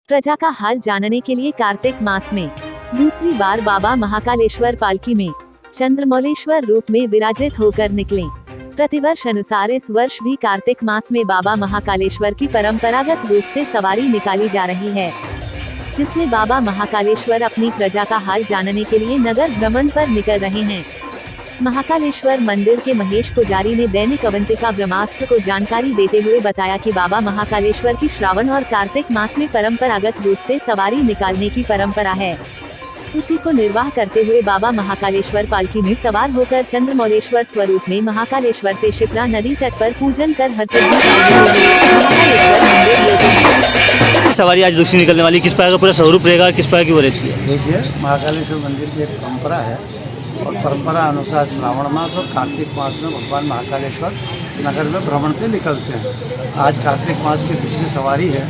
प्रजा का हाल जानने के लिए कार्तिक मास में दूसरी बार बाबा महाकालेश्वर पालकी में चंद्रमौलेश्वर रूप में विराजित होकर निकले। प्रतिवर्ष अनुसार इस वर्ष भी कार्तिक मास में बाबा महाकालेश्वर की परंपरागत रूप से सवारी निकाली जा रही है, जिसमें बाबा महाकालेश्वर अपनी प्रजा का हाल जानने के लिए नगर भ्रमण पर निकल रहे हैं। महाकालेश्वर मंदिर के महेश पुजारी ने दैनिक अवंतिका ब्रह्मास्त्र को जानकारी देते हुए बताया कि बाबा महाकालेश्वर की श्रावण और कार्तिक मास में परंपरागत रूप से सवारी निकालने की परंपरा है। उसी को निर्वाह करते हुए बाबा महाकालेश्वर पालकी में सवार होकर चंद्रमौलेश्वर स्वरूप में महाकालेश्वर से शिप्रा नदी तट पर पूजन कर हरसिद्धि सवारी आज दूसरी निकलने वाली, किस प्रकार का पूरा स्वरूप रहेगा और किस प्रकार की वो रहती है? देखिए, महाकालेश्वर मंदिर की एक परंपरा है और परंपरा अनुसार श्रावण मास और कार्तिक मास में भगवान महाकालेश्वर नगर में भ्रमण पे निकलते हैं। आज कार्तिक मास की दूसरी सवारी है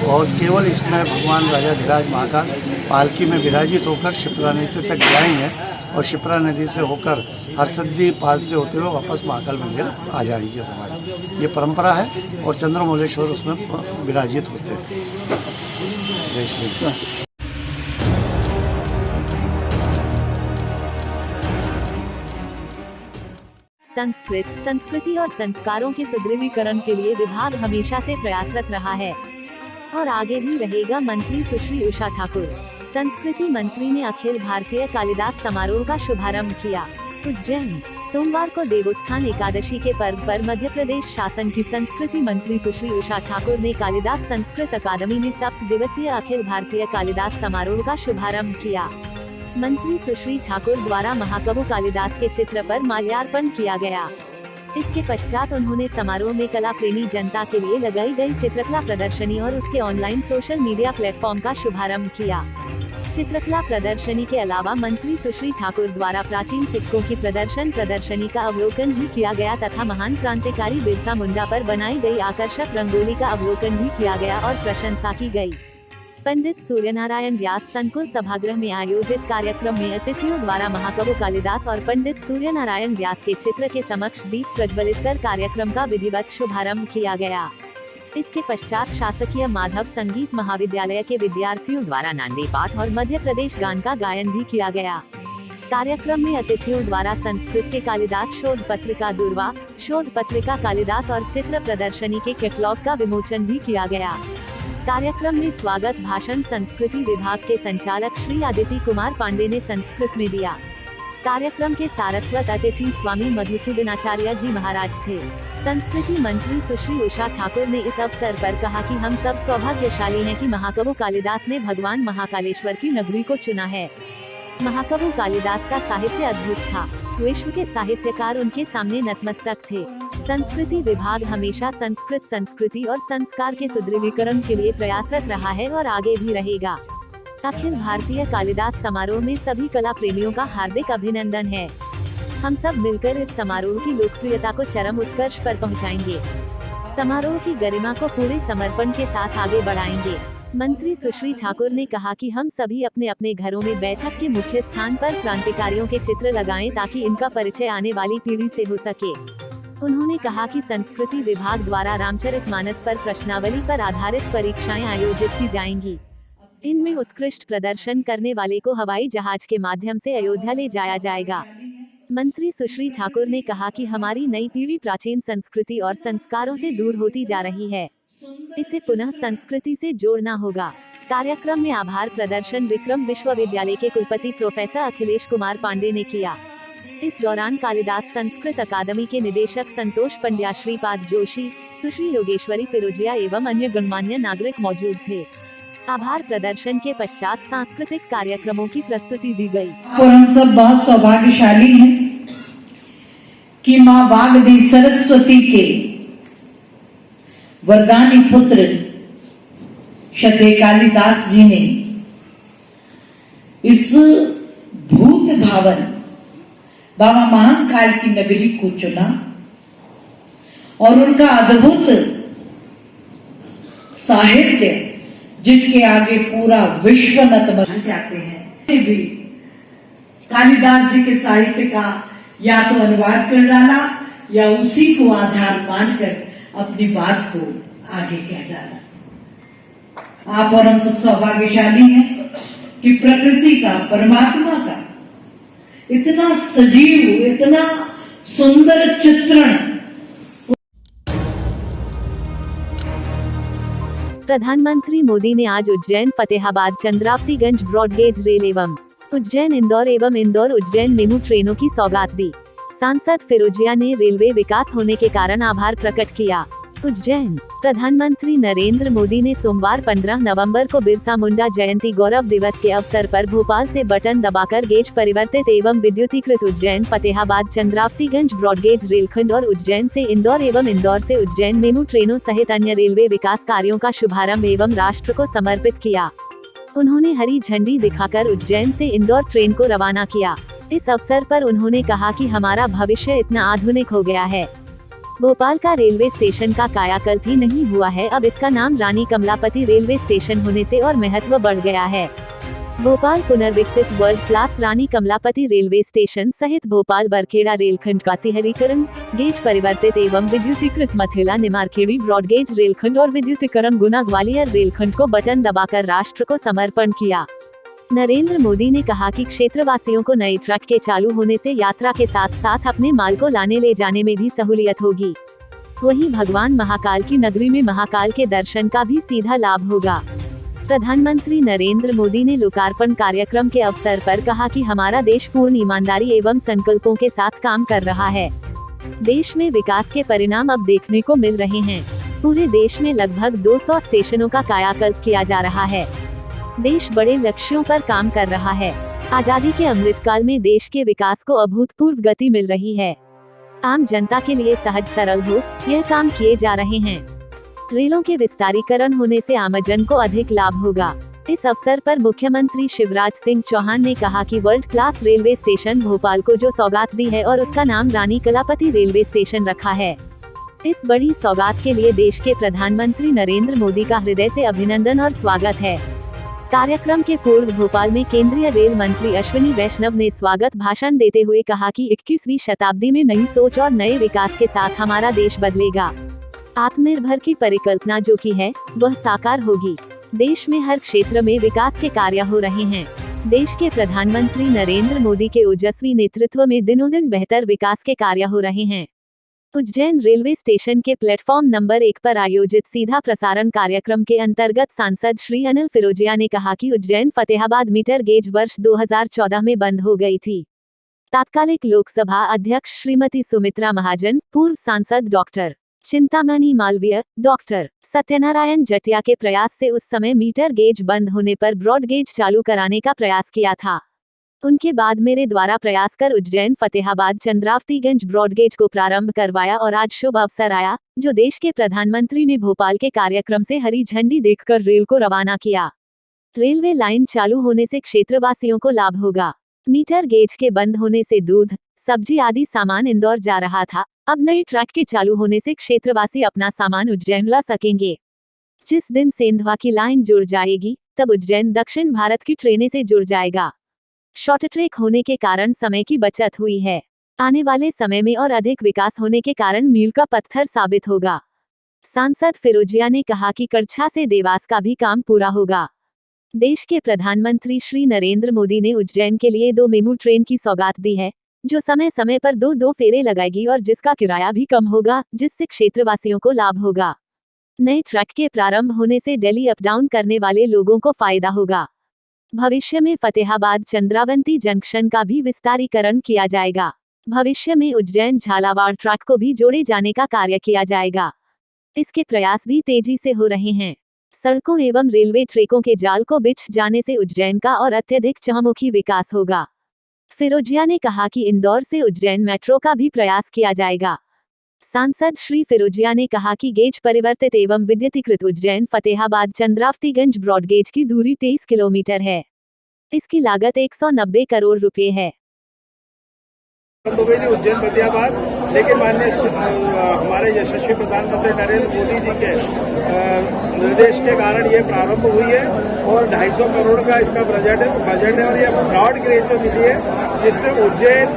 और केवल इसमें भगवान राजाधिराज महाकाल पालकी में विराजित होकर शिप्रा नदी तक जाएंगे और शिप्रा नदी से होकर हरसिद्धि पाल से होते हुए वापस महाकाल मंदिर आ जाएगी सवारी। ये परंपरा है और चंद्रमौलेश्वर उसमें विराजित होते हैं। जय श्री। संस्कृति और संस्कारों के सुदृढ़ीकरण के लिए विभाग हमेशा से प्रयासरत रहा है और आगे भी रहेगा। मंत्री सुश्री उषा ठाकुर, संस्कृति मंत्री ने अखिल भारतीय कालिदास समारोह का शुभारंभ किया। उज्जैन, सोमवार को देवोत्थान एकादशी के पर्व पर मध्य प्रदेश शासन की संस्कृति मंत्री सुश्री उषा ठाकुर ने कालिदास संस्कृत अकादमी में 7 दिवसीय अखिल भारतीय कालिदास समारोह का शुभारंभ किया। मंत्री सुश्री ठाकुर द्वारा महाकवि कालिदास के चित्र पर माल्यार्पण किया गया। इसके पश्चात उन्होंने समारोह में कला प्रेमी जनता के लिए लगाई गई चित्रकला प्रदर्शनी और उसके ऑनलाइन सोशल मीडिया प्लेटफॉर्म का शुभारंभ किया। चित्रकला प्रदर्शनी के अलावा मंत्री सुश्री ठाकुर द्वारा प्राचीन सिक्कों की प्रदर्शनी का अवलोकन भी किया गया तथा महान क्रांतिकारी बिरसा मुंडा पर बनाई गई आकर्षक रंगोली का अवलोकन भी किया गया और प्रशंसा की गई। पंडित सूर्यनारायण व्यास संकुल सभागृह में आयोजित कार्यक्रम में अतिथियों द्वारा महाकवि कालिदास और पंडित सूर्यनारायण व्यास के चित्र के समक्ष दीप प्रज्वलित कर कार्यक्रम का विधिवत शुभारंभ किया गया। इसके पश्चात शासकीय माधव संगीत महाविद्यालय के विद्यार्थियों द्वारा नांदी पाठ और मध्य प्रदेश गान का गायन भी किया गया। कार्यक्रम में अतिथियों द्वारा संस्कृत के कालिदास शोध पत्रिका दुर्वा, शोध पत्रिका कालिदास और चित्र प्रदर्शनी के कैटलॉग का विमोचन भी किया गया। कार्यक्रम में स्वागत भाषण संस्कृति विभाग के संचालक श्री आदित्य कुमार पांडे ने संस्कृत में दिया। कार्यक्रम के सारस्वत अतिथि स्वामी मधुसूदनाचार्य जी महाराज थे। संस्कृति मंत्री सुश्री उषा ठाकुर ने इस अवसर पर कहा कि हम सब सौभाग्यशाली हैं कि महाकवि कालिदास ने भगवान महाकालेश्वर की नगरी को चुना है। महाकवि कालिदास का साहित्य अद्भुत था, विश्व के साहित्यकार उनके सामने नतमस्तक थे। संस्कृति विभाग हमेशा संस्कृत संस्कृति और संस्कार के सुदृढ़ीकरण के लिए प्रयासरत रहा है और आगे भी रहेगा। अखिल भारतीय कालिदास समारोह में सभी कला प्रेमियों का हार्दिक अभिनंदन है। हम सब मिलकर इस समारोह की लोकप्रियता को चरम उत्कर्ष पर पहुंचाएंगे। समारोह की गरिमा को पूरे समर्पण के साथ आगे बढ़ाएंगे। मंत्री सुश्री ठाकुर ने कहा कि हम सभी अपने अपने घरों में बैठक के मुख्य स्थान पर क्रांतिकारियों के चित्र लगाएं ताकि इनका परिचय आने वाली पीढ़ी से हो सके। उन्होंने कहा कि संस्कृति विभाग द्वारा रामचरितमानस पर प्रश्नावली पर आधारित परीक्षाएं आयोजित की जाएंगी। इनमें उत्कृष्ट प्रदर्शन करने वाले को हवाई जहाज के माध्यम से अयोध्या ले जाया जाएगा। मंत्री सुश्री ठाकुर ने कहा कि हमारी नई पीढ़ी प्राचीन संस्कृति और संस्कारों से दूर होती जा रही है, इसे पुनः संस्कृति से जोड़ना होगा। कार्यक्रम में आभार प्रदर्शन विक्रम विश्वविद्यालय के कुलपति प्रोफेसर अखिलेश कुमार पांडे ने किया। इस दौरान कालिदास संस्कृत अकादमी के निदेशक संतोष पंड्या, श्रीपाद जोशी, सुश्री योगेश्वरी फिरोजिया एवं अन्य गणमान्य नागरिक मौजूद थे। आभार प्रदर्शन के पश्चात सांस्कृतिक कार्यक्रमों की प्रस्तुति दी गई। और हम सब बहुत सौभाग्यशाली हैं कि माँ वाग्देवी सरस्वती के वरदानी पुत्र श्रद्धेय कालिदास जी ने इस भूत भावन बाबा महाकाल की नगरी को चुना और उनका अद्भुत साहित्य जिसके आगे पूरा विश्व नतमस्तक जाते हैं, भी कालिदास जी के साहित्य का या तो अनुवाद कर डाला या उसी को आधार मानकर अपनी बात को आगे कह डाला। आप और हम सब सौभाग्यशाली हैं कि प्रकृति का, परमात्मा का इतना सजीव, इतना सुंदर चित्रण प्रधानमंत्री मोदी ने आज उज्जैन, फतेहाबाद, चंद्रावतीगंज ब्रॉडगेज रेल एवं उज्जैन इंदौर एवं इंदौर उज्जैन मेमू ट्रेनों की सौगात दी। सांसद फिरोजिया ने रेलवे विकास होने के कारण आभार प्रकट किया। उज्जैन। प्रधानमंत्री नरेंद्र मोदी ने सोमवार 15 नवंबर को बिरसा मुंडा जयंती गौरव दिवस के अवसर पर भोपाल से बटन दबाकर गेज परिवर्तित एवं विद्युतीकृत उज्जैन, फतेहाबाद, चंद्रावतीगंज ब्रॉडगेज रेलखंड और उज्जैन से इंदौर एवं इंदौर से उज्जैन मेमू ट्रेनों सहित अन्य रेलवे विकास कार्यों का शुभारंभ एवं राष्ट्र को समर्पित किया। उन्होंने हरी झंडी दिखाकर उज्जैन से इंदौर ट्रेन को रवाना किया। इस अवसर पर उन्होंने कहा कि हमारा भविष्य इतना आधुनिक हो गया है। भोपाल का रेलवे स्टेशन का कायाकल्प ही नहीं हुआ है, अब इसका नाम रानी कमलापति रेलवे स्टेशन होने से और महत्व बढ़ गया है। भोपाल पुनर्विकसित वर्ल्ड क्लास रानी कमलापति रेलवे स्टेशन सहित भोपाल बरखेड़ा रेलखंड का तिहरीकरण, गेज परिवर्तित एवं विद्युतीकृत मथेला निमारखेड़ी ब्रॉडगेज रेलखंड और विद्युतीकरण गुना ग्वालियर रेलखंड को बटन दबाकर राष्ट्र को समर्पण किया। नरेंद्र मोदी ने कहा कि क्षेत्रवासियों को नए ट्रैक के चालू होने से यात्रा के साथ साथ अपने माल को लाने ले जाने में भी सहूलियत होगी। वहीं भगवान महाकाल की नगरी में महाकाल के दर्शन का भी सीधा लाभ होगा। प्रधानमंत्री नरेंद्र मोदी ने लोकार्पण कार्यक्रम के अवसर पर कहा कि हमारा देश पूर्ण ईमानदारी एवं संकल्पों के साथ काम कर रहा है। देश में विकास के परिणाम अब देखने को मिल रहे हैं। पूरे देश में लगभग 200 स्टेशनों का कायाकल्प किया जा रहा है। देश बड़े लक्ष्यों पर काम कर रहा है। आजादी के अमृतकाल में देश के विकास को अभूतपूर्व गति मिल रही है। आम जनता के लिए सहज सरल हो, यह काम किए जा रहे हैं। रेलों के विस्तारीकरण होने से आमजन को अधिक लाभ होगा। इस अवसर पर मुख्यमंत्री शिवराज सिंह चौहान ने कहा कि world class railway station Bhopal को जो सौगात दी है और उसका नाम रानी कमलापति रेलवे स्टेशन रखा है। इस बड़ी सौगात के लिए देश के प्रधानमंत्री नरेंद्र मोदी का हृदय से अभिनंदन और स्वागत है। कार्यक्रम के पूर्व भोपाल में केंद्रीय रेल मंत्री अश्विनी वैष्णव ने स्वागत भाषण देते हुए कहा कि 21वीं शताब्दी में नई सोच और नए विकास के साथ हमारा देश बदलेगा। आत्मनिर्भर की परिकल्पना जो की है वह साकार होगी। देश में हर क्षेत्र में विकास के कार्य हो रहे हैं। देश के प्रधानमंत्री नरेंद्र मोदी के ओजस्वी नेतृत्व में दिनों दिन बेहतर विकास के कार्य हो रहे हैं। उज्जैन रेलवे स्टेशन के प्लेटफॉर्म नंबर 1 पर आयोजित सीधा प्रसारण कार्यक्रम के अंतर्गत सांसद श्री अनिल फिरोजिया ने कहा कि उज्जैन फतेहाबाद मीटर गेज वर्ष 2014 में बंद हो गई थी। तात्कालिक लोकसभा अध्यक्ष श्रीमती सुमित्रा महाजन, पूर्व सांसद डॉक्टर चिंतामणि मालवीय, डॉक्टर सत्यनारायण जटिया के प्रयास से उस समय मीटर गेज बंद होने पर ब्रॉड गेज चालू कराने का प्रयास किया था। उनके बाद मेरे द्वारा प्रयास कर उज्जैन फतेहाबाद चंद्रावतीगंज ब्रॉडगेज को प्रारंभ करवाया और आज शुभ अवसर आया जो देश के प्रधानमंत्री ने भोपाल के कार्यक्रम से हरी झंडी देखकर रेल को रवाना किया। रेलवे लाइन चालू होने से क्षेत्रवासियों को लाभ होगा। मीटर गेज के बंद होने से दूध, सब्जी आदि सामान इंदौर जा रहा था, अब नए ट्रैक के चालू होने से क्षेत्रवासी अपना सामान उज्जैन ला सकेंगे। जिस दिन सेंधवा की लाइन जुड़ जाएगी तब उज्जैन दक्षिण भारत की ट्रेनें से जुड़ जाएगा। शॉर्ट ट्रैक होने के कारण समय की बचत हुई है। आने वाले समय में और अधिक विकास होने के कारण मील का पत्थर साबित होगा। सांसद फिरोजिया ने कहा कि कड़छा से देवास का भी काम पूरा होगा। देश के प्रधानमंत्री श्री नरेंद्र मोदी ने उज्जैन के लिए 2 मेमू ट्रेन की सौगात दी है जो समय समय पर 2-2 फेरे लगाएगी और जिसका किराया भी कम होगा, जिससे क्षेत्रवासियों को लाभ होगा। नए ट्रैक के प्रारंभ होने से दिल्ली अप डाउन करने वाले लोगों को फायदा होगा। भविष्य में फतेहाबाद चंद्रावती जंक्शन का भी विस्तारीकरण किया जाएगा। भविष्य में उज्जैन झालावाड़ ट्रैक को भी जोड़े जाने का कार्य किया जाएगा। इसके प्रयास भी तेजी से हो रहे हैं। सड़कों एवं रेलवे ट्रैकों के जाल को बिछ जाने से उज्जैन का और अत्यधिक चहुमुखी विकास होगा। फिरोजिया ने कहा कि इंदौर से उज्जैन मेट्रो का भी प्रयास किया जाएगा। सांसद श्री फिरोजिया ने कहा कि गेज परिवर्तित एवं विद्युतीकृत उज्जैन फतेहाबाद चंद्रावतीगंज ब्रॉडगेज की दूरी 23 किलोमीटर है। इसकी लागत 190 करोड़ रुपए है। बंद हो गई थी उज्जैन फतेहाबाद, लेकिन माननीय हमारे यशस्वी प्रधानमंत्री नरेंद्र मोदी जी के निर्देश के कारण ये प्रारंभ हुई है और 250 करोड़ का इसका बजट है और ये ब्रॉड गेज में मिली है, जिससे उज्जैन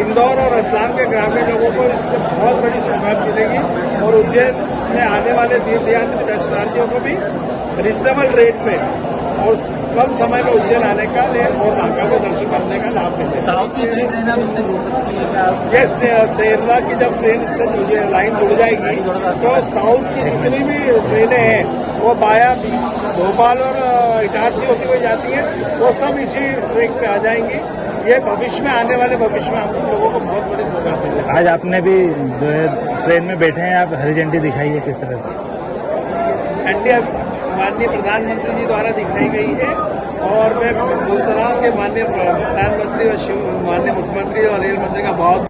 इंदौर और रतलाम के ग्रामीण लोगों को इससे बहुत बड़ी सौगात मिलेगी और उज्जैन में आने वाले तीर्थयात्री दर्शनार्थियों को भी रिजनेबल रेट पे और कम समय में उज्जैन आने का और महाकाल को दर्शन करने का लाभ मिलेगा। ये शेरवा की जब ट्रेन से लाइन जुड़ जाएगी तो साउथ की जितनी भी ट्रेनें हैं वो बाया भोपाल और इटारसी होती हुई जाती हैं, वो सब इसी ट्रैक पे आ जाएंगी। ये भविष्य में आने वाले भविष्य में हम लोगों को बहुत बड़ी सौगात मिलेगी। आज आपने भी जो है ट्रेन में बैठे हैं, आप हरी झंडी दिखाई है, किस तरह से? झंडी माननीय प्रधानमंत्री जी द्वारा दिखाई गई है और मैं बोलता रहा हूँ कि माननीय प्रधानमंत्री और माननीय मुख्यमंत्री और रेल मंत्री का बहुत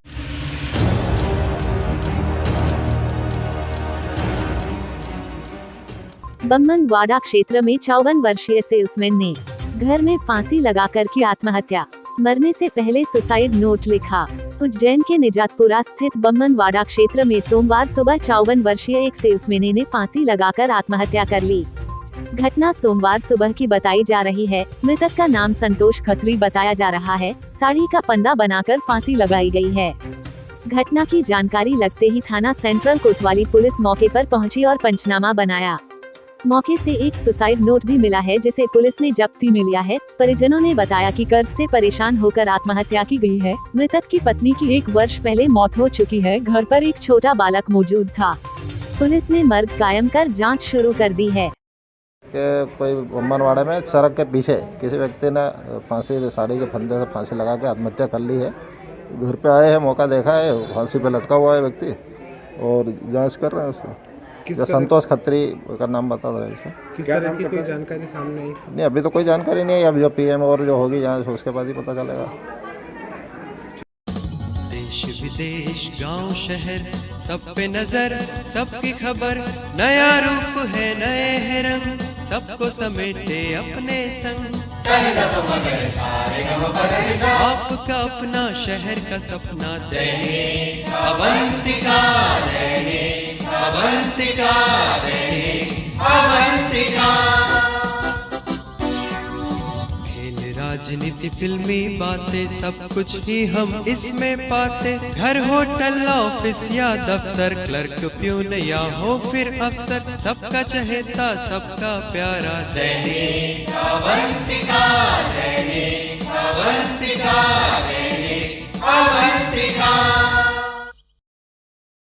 बम्मनवाड़ा क्षेत्र में 54 वर्षीय सेल्समैन ने घर में फांसी लगाकर की आत्महत्या, मरने से पहले सुसाइड नोट लिखा। उज्जैन के निजातपुरा स्थित बम्मनवाड़ा क्षेत्र में सोमवार सुबह 54 वर्षीय एक सेल्समैन ने फांसी लगाकर आत्महत्या कर ली। घटना सोमवार सुबह की बताई जा रही है। मृतक का नाम संतोष खत्री बताया जा रहा है। साड़ी का फंदा बनाकर फांसी लगाई गई है। घटना की जानकारी लगते ही थाना सेंट्रल कोतवाली पुलिस मौके पर पहुंची और पंचनामा बनाया। मौके से एक सुसाइड नोट भी मिला है, जिसे पुलिस ने जब्ती में लिया है। परिजनों ने बताया कि कर्ज से परेशान होकर आत्महत्या की गई है। मृतक की पत्नी की 1 वर्ष पहले मौत हो चुकी है। घर पर एक छोटा बालक मौजूद था। पुलिस ने मर्ग कायम कर जांच शुरू कर दी है। कोई बम्मनवाड़े में सड़क के पीछे किसी व्यक्ति ने फांसी साड़ी के फंदे से फांसी लगा के आत्महत्या कर ली है। घर पे आए हैं, मौका देखा है, फांसी पे लटका हुआ है व्यक्ति और जांच कर रहे हैं उसका। संतोष खत्री का नाम बता रहे हैं। इसका किस तरह की कोई जानकारी सामने आई? नहीं, अभी तो कोई जानकारी नहीं है। अब जो पीएम और जो होगी जांच उसके बाद ही पता चलेगा। देश विदेश गांव शहर सब पे नजर, सबकी खबर, नया रूप है नए है रंग, सबको समेटे अपने संग। आपका अपना शहर का सपना दैनिक अवंतिका, दैनिक अवंतिका, दैनिक अवंतिका। राजनीति फिल्मी बातें सब कुछ ही हम इसमें पाते। घर होटल ऑफिस या दफ्तर, क्लर्क प्यून या हो फिर अफसर, सबका चहेता सबका प्यारा दैनिक अवंतिका, दैनिक अवंतिका, दैनिक अवंतिका।